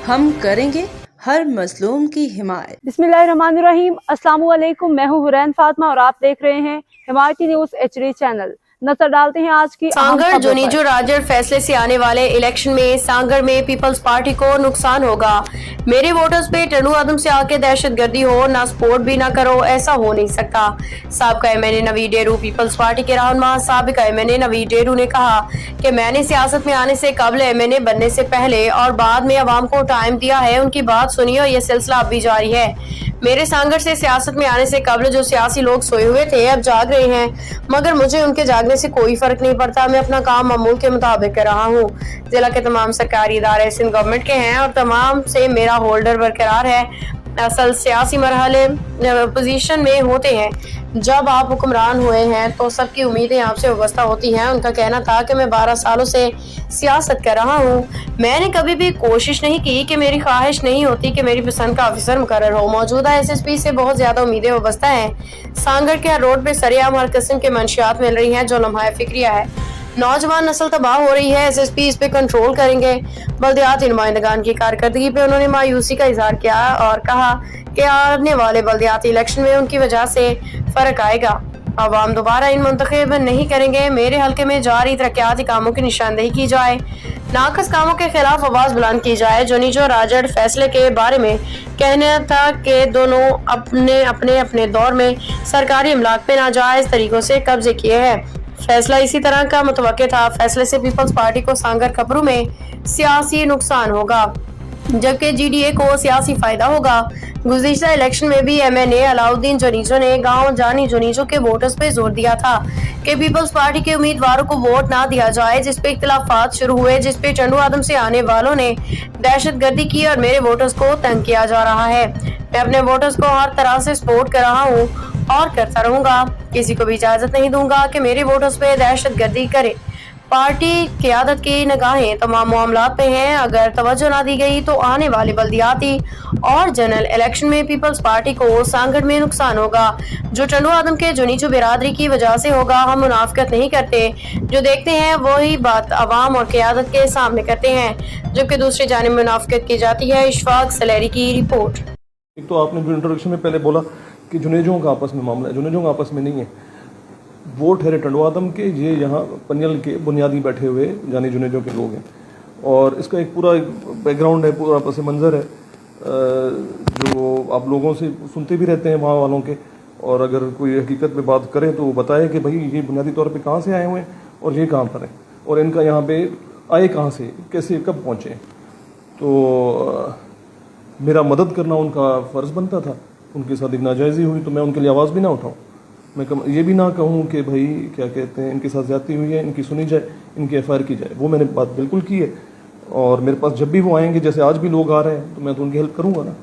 हम करेंगे हर मजलूम की हिमायत। बिस्मिल्लाहिर्रहमानिर्रहीम। अस्सलाम वालेकुम। मैं हूँ हुरैन फातिमा और आप देख रहे हैं हिमायती न्यूज HD चैनल। नजर डालते हैं आज की सांगड़ जोनीजो राजड़ फैसले से आने वाले इलेक्शन में सांगड़ में पीपल्स पार्टी को नुकसान होगा। मेरे वोटर्स पे टंडू आदम से आके दहशतगर्दी हो, ना सपोर्ट भी ना करो, ऐसा हो नहीं सकता। साबिका MNA नवीद डेरू पीपल्स पार्टी के रहनुमा साबिका MNA नवीद डेरू ने कहा कि मैंने सियासत में आने से कबल MNA बनने से पहले और बाद में अवाम को टाइम दिया है, उनकी बात सुनी और ये सिलसिला अब भी जारी है। मेरे सांगड़ से सियासत में आने से कबल जो सियासी लोग सोए हुए थे अब जाग रहे हैं, मगर मुझे उनके जागने से कोई फर्क नहीं पड़ता। मैं अपना काम मामूल के मुताबिक कर रहा हूँ। जिला के तमाम सरकारी इदारे सिंध गवर्नमेंट के हैं और तमाम से मेरा होल्डर बरकरार है। असल सियासी मरहले पोजीशन में होते हैं। जब आप हुक्मरान हुए हैं तो सबकी उम्मीदें आपसे वाबस्ता होती हैं। उनका कहना था कि मैं 12 सालों से सियासत कर रहा हूँ। मैंने कभी भी कोशिश नहीं की कि मेरी ख्वाहिश नहीं होती कि मेरी पसंद का ऑफिसर मुकर्रर हो। मौजूदा SSP से बहुत ज्यादा उम्मीदें वाबस्ता हैं। सांगड़ के हर रोड पे सरेआम हर किस्म के मंशियात मिल रही हैं जो लम्हा फिक्रिया है। नौजवान नस्ल तबाह हो रही है। SSP इस पे कंट्रोल करेंगे। बल्दियाती नुमाइंदगान की कारकर्दगी पे उन्होंने मायूसी का इजहार किया और कहा कि आने वाले बल्दियाती इलेक्शन में उनकी वजह से फर्क आएगा। अवाम दोबारा इन मुंतखब नहीं करेंगे। मेरे हल्के में जारी तरक्याती कामों की निशानदेही की जाए, नाकस कामों के खिलाफ आवाज बुलंद की जाए। जोनीजो राजड़ फैसले के बारे में कहना था कि दोनों अपने अपने दौर में सरकारी इमलाक पे नाजायज तरीकों से कब्जे किए हैं। फैसला इसी तरह का मुतवक्के था। फैसले से पीपल्स पार्टी को सांगड़ खबरों में सियासी नुकसान होगा, जबकि GDA को सियासी फायदा होगा। गुज़िश्ता इलेक्शन में भी MNA अलाउद्दीन जोनीजो ने गांव जानी जोनीजो के वोटर्स पे जोर दिया था कि पीपल्स पार्टी के उम्मीदवारों को वोट ना दिया जाए, जिस पे इख्तिलाफात शुरू हुए, जिस पे टंडू आदम से आने वालों ने दहशतगर्दी की और मेरे वोटर्स को तंग किया जा रहा है। मैं अपने वोटर्स को हर तरह से सपोर्ट कर रहा हूँ और करता रहूंगा। किसी को भी इजाजत नहीं दूंगा कि मेरे वोटर्स पे दहशतगर्दी करे। पार्टी क़यादत की निगाहें तमाम मामलात पे हैं। अगर तवज्जो ना दी गई तो आने वाले बल्दियाती और जनरल इलेक्शन में पीपल्स पार्टी को सांगड़ में नुकसान होगा, जो टंडू आदम के जोनीजो बिरादरी की वजह से होगा। हम मुनाफिकत नहीं करते, जो देखते हैं वही बात अवाम और क़यादत के सामने करते हैं, जबकि दूसरी जानिब मुनाफिकत की जाती है। इशफाक सलेरी की रिपोर्ट। एक तो आपने जो इंट्रोडक्शन में पहले बोला कि जुनेजों का आपस में मामला है, जुनेजों का आपस में नहीं है। वोट है टंडू आदम के, ये यहाँ पनियल के बुनियादी बैठे हुए जानी जुनेजों के लोग हैं और इसका एक पूरा बैकग्राउंड है, पूरा पस मंज़र है जो आप लोगों से सुनते भी रहते हैं वहाँ वालों के। और अगर कोई हकीकत में बात करें तो वो बताए कि भाई ये बुनियादी तौर पे कहाँ से आए हुए हैं और ये कहाँ पर हैं और इनका यहाँ पे आए कहाँ से, कैसे, कब पहुँचे। तो मेरा मदद करना उनका फ़र्ज़ बनता था। उनके साथ एक नाजायज़ी हुई तो मैं उनके लिए आवाज़ भी ना उठाऊँ। मैं ये भी ना कहूँ कि भाई क्या कहते हैं इनके साथ ज़्यादती हुई है, इनकी सुनी जाए, इनकी FIR की जाए। वो मैंने बात बिल्कुल की है और मेरे पास जब भी वो आएंगे, जैसे आज भी लोग आ रहे हैं, तो मैं तो उनकी हेल्प करूँगा ना।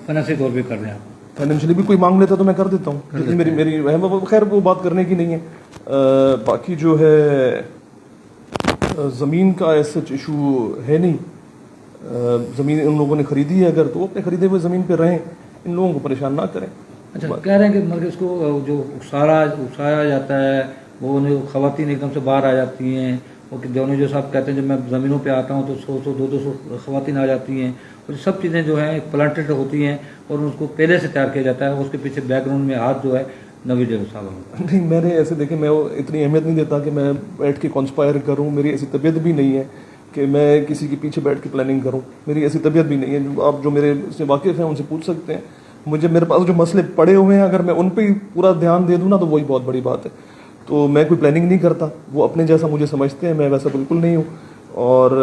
फाइनेंशियल तौर पर कर रहे हैं, फाइनेंशियली भी कोई मांग लेता तो मैं कर देता हूँ। मेरी खैर वो बात करने की नहीं है। बाकी जो है ज़मीन का ऐसा इशू है नहीं। ज़मीन उन लोगों ने ख़रीदी है, अगर तो अपने ख़रीदे हुए ज़मीन पर रहें, इन लोगों को परेशान ना करें। अच्छा, कह रहे हैं कि मतलब इसको जो उकसाया जाता है वो ख़वातीन एकदम से बाहर आ जाती हैं। और जो साहब कहते हैं जब मैं ज़मीनों पे आता हूँ तो 100-200 ख़वातीन आ जाती हैं और सब चीज़ें जो हैं प्लांटेड होती हैं और उसको पहले से तैयार किया जाता है। उसके पीछे बैकग्राउंड में हाथ जो है नवीद डेरू साहब। नहीं, मैंने ऐसे देखे, मैं इतनी अहमियत नहीं देता कि मैं बैठ के कॉन्स्पायर करूँ। मेरी ऐसी तबीयत भी नहीं है कि मैं किसी के पीछे बैठ के प्लानिंग करूँ। मेरी ऐसी तबीयत भी नहीं है। आप जो मेरे से वाकिफ़ हैं उनसे पूछ सकते हैं। मेरे पास जो मसले पड़े हुए हैं, अगर मैं उन पर पूरा ध्यान दे दूँ ना तो वही बहुत बड़ी बात है। तो मैं कोई प्लानिंग नहीं करता। वो अपने जैसा मुझे समझते हैं, मैं वैसा बिल्कुल नहीं हूँ। और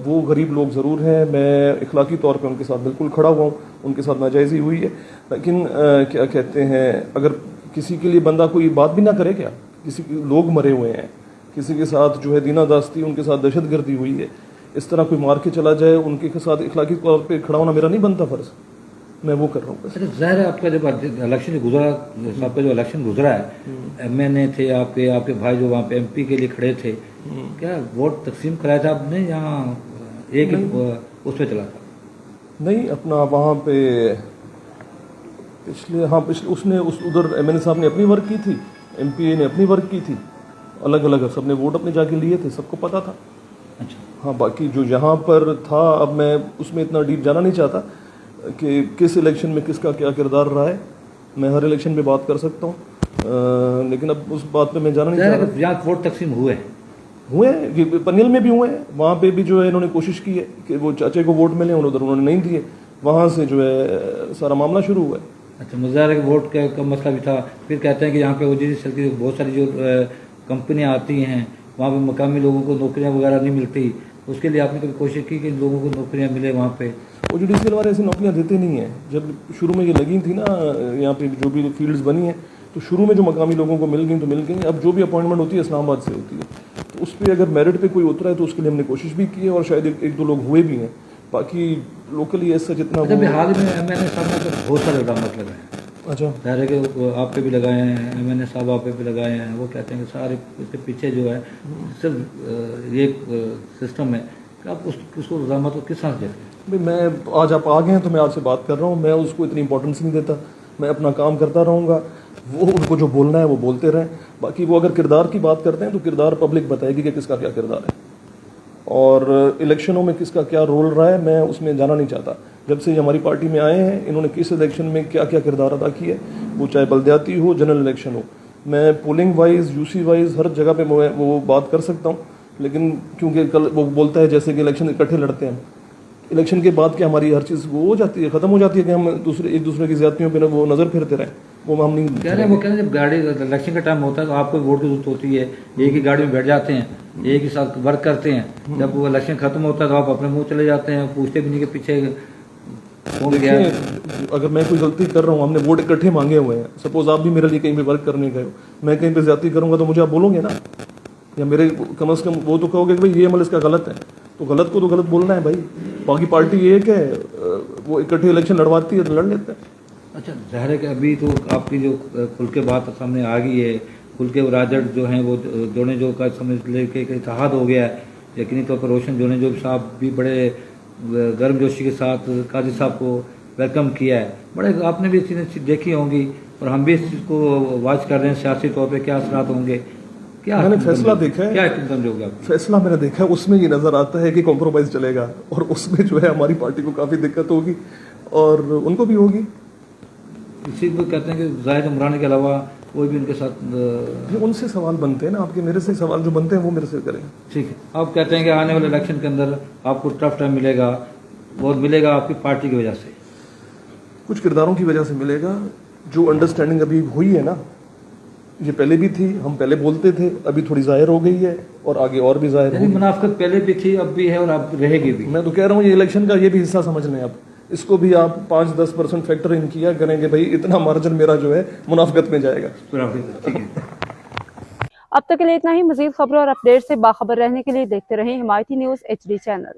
वो गरीब लोग ज़रूर हैं, मैं इखलाकी तौर पे उनके साथ बिल्कुल खड़ा हुआ हूँ। उनके साथ नाजायज़ी हुई है, लेकिन क्या कहते हैं, अगर किसी के लिए बंदा कोई बात भी ना करे, क्या किसी के लोग मरे हुए हैं, किसी के साथ जो है दीनादास्ती, उनके साथ दहशतगर्दी हुई है, इस तरह कोई मार के चला जाए, उनके साथ इखलाकी तौर पर खड़ा होना मेरा नहीं बनता फ़र्ज़। मैं वो कर रहा हूँ। अच्छा, ज़ाहिर है आपका जब इलेक्शन गुजरा, आपका जो इलेक्शन गुजरा है, MNA थे आपके भाई जो वहाँ पे MP के लिए खड़े थे, क्या वोट तकसीम कराया था आपने यहाँ एक उस पर चला था? नहीं, अपना वहाँ पे पिछले उसने उधर MNA साहब ने अपनी वर्क की थी, MP ने अपनी वर्क की थी, अलग अलग सबने वोट अपने जाके लिए थे, सबको पता था। अच्छा। हाँ, बाकी जो यहाँ पर था, अब मैं उसमें इतना डीप जाना नहीं चाहता कि किस इलेक्शन में किसका क्या किरदार रहा है। मैं हर इलेक्शन पे बात कर सकता हूँ, लेकिन अब उस बात पे मैं जाना नहीं चाह रहा। यहाँ वोट तकसीम हुए ये पनियल में भी हुए हैं, वहाँ पे भी जो है इन्होंने कोशिश की है कि वो चाचे को वोट मिले, उधर उन्होंने नहीं दिए, वहाँ से जो है सारा मामला शुरू हुआ है। अच्छा, मुजाहरे के वोट का मसला भी था। फिर कहते हैं कि यहाँ पे ओजीसी सेल की बहुत सारी जो कंपनियाँ आती हैं, वहाँ पे मकामी लोगों को नौकरियाँ वगैरह नहीं मिलती। उसके लिए आपने कभी कोशिश की कि लोगों को नौकरियाँ मिले वहाँ पे? वो जुडिशियल वाले ऐसी नौकरियाँ देते नहीं हैं। जब शुरू में ये लगी थी ना, यहाँ पे जो भी फील्ड्स बनी हैं, तो शुरू में जो मकामी लोगों को मिल गई तो मिल गई। अब जो भी अपॉइंटमेंट होती है इस्लामाबाद से होती है, तो उस पर अगर मेरिट पे कोई उतरा है तो उसके लिए हमने कोशिश भी की है और शायद एक दो लोग हुए भी हैं। बाकी लोकली ऐसा जितना जब हाल ही में MNA साहब ने तो बहुत सारे इल्जाम लगाए। अच्छा, ज़ाहिर है कि आप पे भी लगाए हैं, MNA साहब आप पे भी लगाए हैं। वो कहते हैं कि सारे इसके पीछे जो है सिर्फ ये सिस्टम है कि आप उसको इल्जाम को किस तरह से देते हैं? भाई मैं आज आप आ गए हैं तो मैं आपसे बात कर रहा हूँ, मैं उसको इतनी इंपॉर्टेंस नहीं देता। मैं अपना काम करता रहूँगा, वो उनको जो बोलना है वो बोलते रहें। बाकी वो अगर किरदार की बात करते हैं तो किरदार पब्लिक बताएगी कि किसका क्या किरदार है और इलेक्शनों में किसका क्या रोल रहा है। मैं उसमें जाना नहीं चाहता। जब से ये हमारी पार्टी में आए हैं, इन्होंने किस इलेक्शन में क्या क्या किरदार अदा किया है, वो चाहे बलदियाती हो, जनरल इलेक्शन हो। मैं पोलिंग वाइज, यूसी वाइज हर जगह पे वो बात कर सकता हूँ, लेकिन क्योंकि कल वो बोलता है जैसे कि इलेक्शन इकट्ठे लड़ते हैं, इलेक्शन के बाद क्या हमारी हर चीज़ वो हो जाती है, ख़त्म हो जाती है कि हम एक दूसरे की ज़्यादतियों पे वो नज़र फिरते रहें, वो हम नहीं कह रहे हैं। वो कह रहे हैं जब गाड़ी इलेक्शन का टाइम होता है तो आपको वोट की जरूरत होती है, एक ही गाड़ी में बैठ जाते हैं, एक ही साथ वर्क करते हैं। जब वो इलेक्शन खत्म होता है तो आप अपने मुंह चले जाते हैं, पूछते भी नहीं कि पीछे कौन गया। अगर मैं कोई गलती कर रहा हूँ, हमने वोट इकट्ठे मांगे हुए हैं, सपोज आप भी मेरे लिए कहीं पे वर्क करने गए हो, मैं कहीं पे ज्यादती करूंगा तो मुझे आप बोलोगे ना, या मेरे कम से कम वो तो कहोगे कि भाई ये अमल इसका गलत है, तो गलत को तो गलत बोलना है भाई। बाकी पार्टी एक है, वो इकट्ठे इलेक्शन लड़वाती है तो लड़ लेते हैं। अच्छा, ज़ाहिर है कि अभी तो आपकी जो खुल के बात सामने आ गई है, खुल के राजड़ जो हैं वो जोने जो का समझ लेके इत्तेहाद हो गया है। यकीनी तौर पर रोशन जोने जो साहब भी बड़े गर्मजोशी के साथ काजी साहब को वेलकम किया है। बड़े आपने भी चीज़ें देखी होंगी और हम भी इस चीज़ को वॉच कर रहे हैं, सियासी तौर पे क्या असरात होंगे, क्या मैंने फैसला देखा है, क्या समझोगे? फैसला मैंने देखा है, उसमें ये नजर आता है कि कॉम्प्रोमाइज चलेगा और उसमें जो है हमारी पार्टी को काफ़ी दिक्कत होगी और उनको भी होगी। इसी को कहते हैं कि जाहिद उमरानी के अलावा कोई भी उनके साथ उनसे सवाल बनते हैं ना, आपके मेरे से सवाल जो बनते हैं वो मेरे से करें। ठीक है, आप कहते हैं कि आने वाले इलेक्शन के अंदर आपको टफ टाइम मिलेगा, वो मिलेगा आपकी पार्टी की वजह से, कुछ किरदारों की वजह से मिलेगा। जो अंडरस्टैंडिंग अभी हुई है ना, ये पहले भी थी, हम पहले बोलते थे, अभी थोड़ी जाहिर हो गई है और आगे और भी जाहिर होगी। मुनाफिकत पहले भी थी, अब भी है और अब रहेगी भी। मैं तो कह रहा हूँ ये इलेक्शन का ये भी हिस्सा समझ लें। अब इसको भी आप 5-10% फैक्टर इन किया करेंगे, भाई इतना मार्जिन मेरा जो है मुनाफिकत में जाएगा। ठीक है। अब तक के लिए इतना ही। मजीद खबरों और अपडेट से बाखबर रहने के लिए देखते रहें हिमायती न्यूज़ HD चैनल।